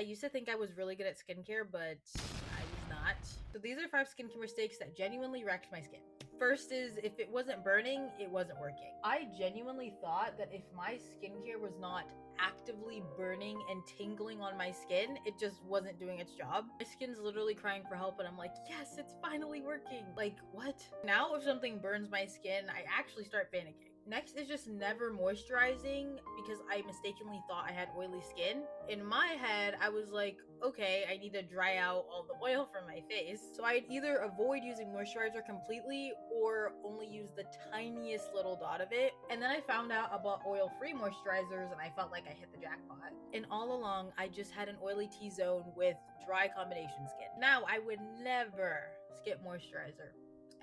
used to think I was really good at skincare, but I was not. So these are 5 skincare mistakes that genuinely wrecked my skin. First is, if it wasn't burning, it wasn't working. I genuinely thought that if my skincare was not actively burning and tingling on my skin, it just wasn't doing its job. My skin's literally crying for help and I'm like, yes, it's finally working. Like, what? Now if something burns my skin, I actually start panicking. Next is just never moisturizing because I mistakenly thought I had oily skin. In my head, I was like, okay, I need to dry out all the oil from my face. So I'd either avoid using moisturizer completely or only use the tiniest little dot of it. And then I found out about oil-free moisturizers and I felt like I hit the jackpot. And all along, I just had an oily T-zone with dry combination skin. Now, I would never skip moisturizer,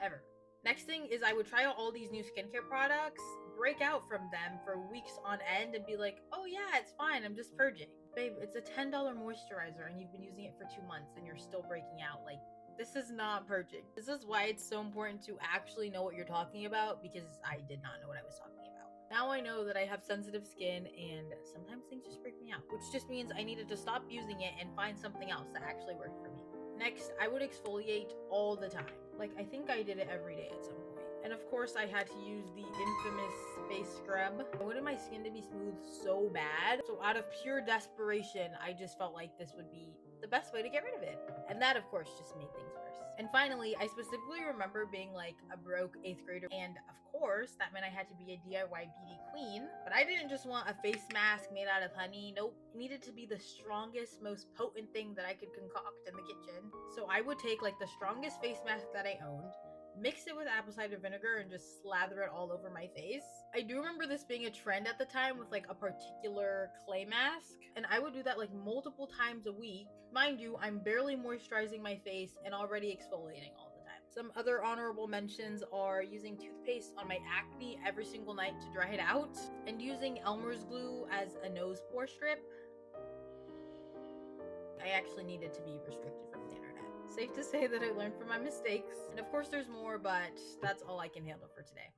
ever. Next thing is I would try out all these new skincare products, break out from them for weeks on end and be like, oh yeah, it's fine, I'm just purging. Babe, it's a $10 moisturizer and you've been using it for 2 months and you're still breaking out. Like, this is not purging. This is why it's so important to actually know what you're talking about, because I did not know what I was talking about. Now I know that I have sensitive skin and sometimes things just break me out, which just means I needed to stop using it and find something else that actually worked for me. Next, I would exfoliate all the time. Like, I think I did it every day at some point. And of course, I had to use the infamous face scrub. I wanted my skin to be smooth so bad. So out of pure desperation, I just felt like this would be the best way to get rid of it. And that, of course, just made things worse. And finally, I specifically remember being like a broke 8th grader. And of course, that meant I had to be a DIY beauty queen. But I didn't just want a face mask made out of honey. Nope. It needed to be the strongest, most potent thing that I could concoct in the kitchen. So I would take like the strongest face mask that I owned, mix it with apple cider vinegar and just slather it all over my face. I do remember this being a trend at the time with like a particular clay mask, and I would do that like multiple times a week. Mind you, I'm barely moisturizing my face and already exfoliating all the time. Some other honorable mentions are using toothpaste on my acne every single night to dry it out, and using Elmer's glue as a nose pore strip. I actually needed to be restricted from the internet. Safe to say that I learned from my mistakes. And of course there's more, but that's all I can handle for today.